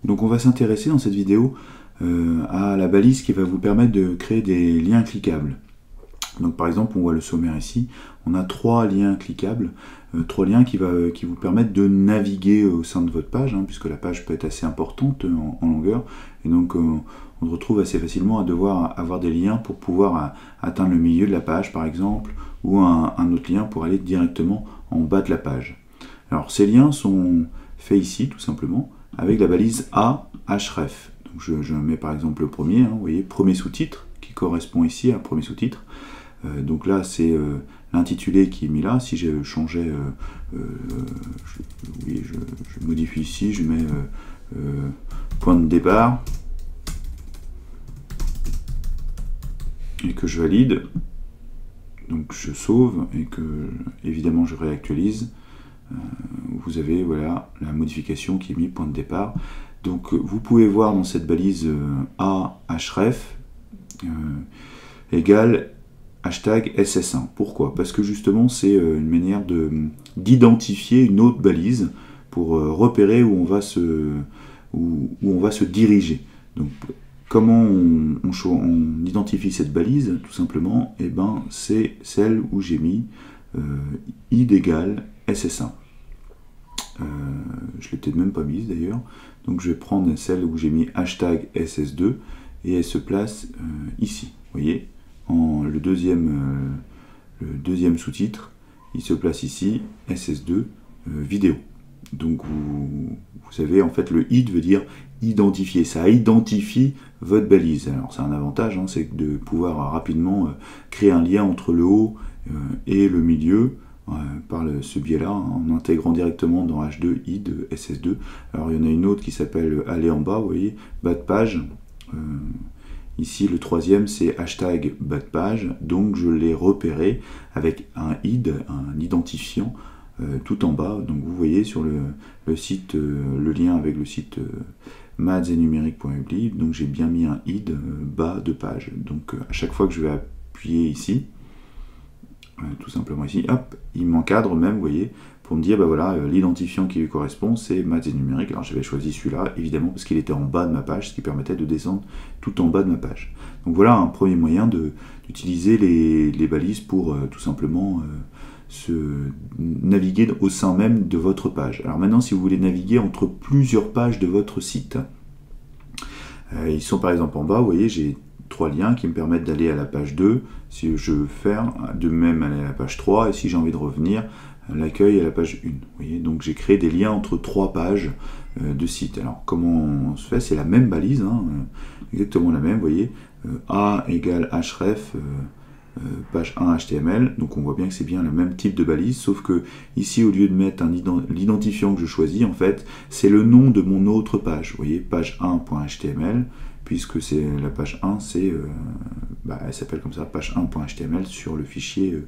Donc on va s'intéresser dans cette vidéo à la balise qui va vous permettre de créer des liens cliquables. Donc par exemple, on voit le sommaire ici, on a 3 liens cliquables, 3 liens qui vous permettent de naviguer au sein de votre page, puisque la page peut être assez importante en longueur, et donc on se retrouve assez facilement à devoir avoir des liens pour pouvoir atteindre le milieu de la page par exemple, ou un autre lien pour aller directement en bas de la page. Alors ces liens sont faits ici tout simplement avec la balise A href. Donc je mets par exemple le premier, vous voyez, premier sous-titre qui correspond ici à premier sous-titre. Donc là c'est l'intitulé qui est mis là. Si je changeais, je modifie ici, je mets point de départ et que je valide, donc je sauve et que évidemment je réactualise, vous avez voilà la modification qui est mise point de départ. Donc vous pouvez voir dans cette balise A href égale hashtag ss1. Pourquoi? Parce que justement c'est une manière d'identifier une autre balise pour repérer où on va se diriger. Donc comment on identifie cette balise? Tout simplement, c'est celle où j'ai mis id égale ss1. Je l'ai peut-être même pas mise d'ailleurs. Donc je vais prendre celle où j'ai mis hashtag ss2 et elle se place ici. Vous voyez, le deuxième sous-titre, il se place ici, ss2 vidéo. Donc vous savez, en fait, le id veut dire identifier. Ça identifie votre balise. Alors c'est un avantage, c'est de pouvoir rapidement créer un lien entre le haut et le milieu par ce biais-là, en intégrant directement dans H2 id ss2. Alors il y en a une autre qui s'appelle aller en bas, vous voyez, bas de page. Ici, le troisième, c'est hashtag bas de page, donc je l'ai repéré avec un id, un identifiant, tout en bas. Donc vous voyez sur le site, le lien avec le site mathsetnumérique.publi, donc j'ai bien mis un id bas de page. Donc à chaque fois que je vais appuyer ici, tout simplement ici, hop, il m'encadre même, vous voyez, pour me dire, voilà, l'identifiant qui lui correspond, c'est Maths et Numérique. Alors j'avais choisi celui-là, évidemment, parce qu'il était en bas de ma page, ce qui permettait de descendre tout en bas de ma page. Donc voilà un premier moyen d'utiliser les balises pour tout simplement se naviguer au sein même de votre page. Alors maintenant, si vous voulez naviguer entre plusieurs pages de votre site, ils sont par exemple en bas, vous voyez, j'ai 3 liens qui me permettent d'aller à la page 2, si je veux faire de même aller à la page 3, et si j'ai envie de revenir, l'accueil à la page 1. Vous voyez, donc j'ai créé des liens entre 3 pages de site. Alors comment on se fait? C'est la même balise, exactement la même, vous voyez, A égale href, page 1 HTML, donc on voit bien que c'est bien le même type de balise, sauf que ici, au lieu de mettre l'identifiant que je choisis, en fait, c'est le nom de mon autre page. Vous voyez, page 1.html, puisque c'est la page 1, elle s'appelle comme ça, page 1.html sur le fichier,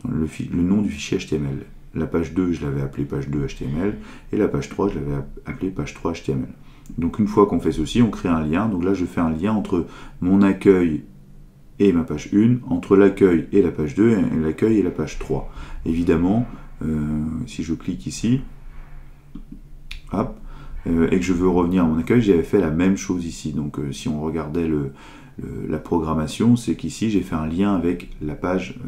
le nom du fichier HTML. La page 2, je l'avais appelée page 2 HTML, et la page 3, je l'avais appelée page 3 HTML. Donc une fois qu'on fait ceci, on crée un lien. Donc là, je fais un lien entre mon accueil et ma page 1, entre l'accueil et la page 2, et l'accueil et la page 3. Évidemment, si je clique ici, hop, et que je veux revenir à mon accueil, j'avais fait la même chose ici. Donc si on regardait la programmation, c'est qu'ici j'ai fait un lien avec la page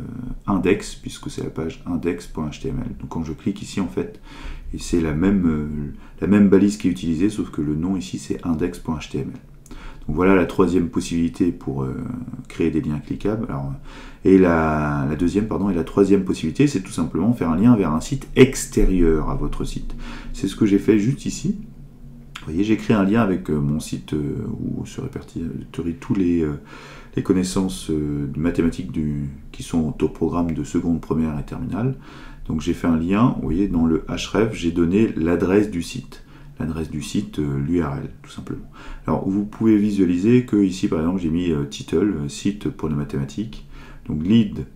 index, puisque c'est la page index.html. Donc quand je clique ici, en fait, c'est la même balise qui est utilisée, sauf que le nom ici c'est index.html. Donc voilà la troisième possibilité pour créer des liens cliquables. Alors, et la troisième possibilité, c'est tout simplement faire un lien vers un site extérieur à votre site. C'est ce que j'ai fait juste ici. Vous voyez, j'ai créé un lien avec mon site où se répertorient tous les connaissances mathématiques qui sont au programme de seconde, première et terminale. Donc j'ai fait un lien, vous voyez, dans le href, j'ai donné l'adresse du site. L'adresse du site, l'URL, tout simplement. Alors vous pouvez visualiser que ici, par exemple, j'ai mis title, site pour les mathématiques. Donc lead,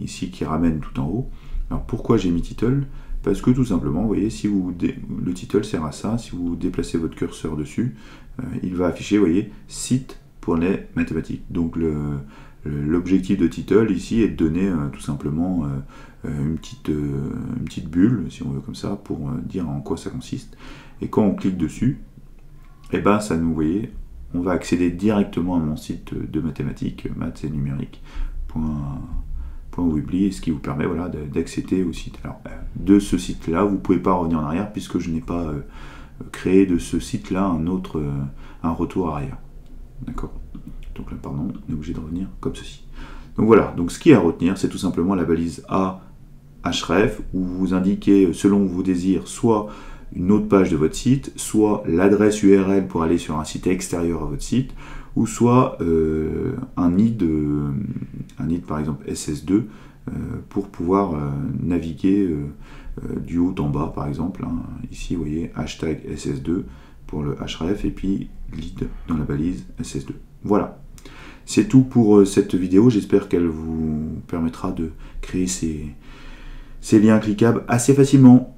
ici, qui ramène tout en haut. Alors pourquoi j'ai mis title? Parce que tout simplement, vous voyez, si le title sert à ça, si vous déplacez votre curseur dessus, il va afficher, vous voyez, site pour les mathématiques. Donc l'objectif de title ici est de donner tout simplement une petite bulle, si on veut comme ça, pour dire en quoi ça consiste. Et quand on clique dessus, et ben ça nous, vous voyez, on va accéder directement à mon site de mathématiques, maths et numérique.weebly, ce qui vous permet voilà, d'accéder au site. Alors, de ce site-là, vous ne pouvez pas revenir en arrière puisque je n'ai pas créé de ce site-là un retour arrière. D'accord? Donc là, pardon, on est obligé de revenir comme ceci. Donc voilà, donc ce qui est à retenir, c'est tout simplement la balise A href, où vous indiquez, selon vos désirs, soit une autre page de votre site, soit l'adresse URL pour aller sur un site extérieur à votre site, ou soit un nid par exemple SS2 pour pouvoir naviguer du haut en bas par exemple. Hein. Ici vous voyez hashtag SS2 pour le href et puis lead dans la balise SS2. Voilà. C'est tout pour cette vidéo, j'espère qu'elle vous permettra de créer ces liens cliquables assez facilement.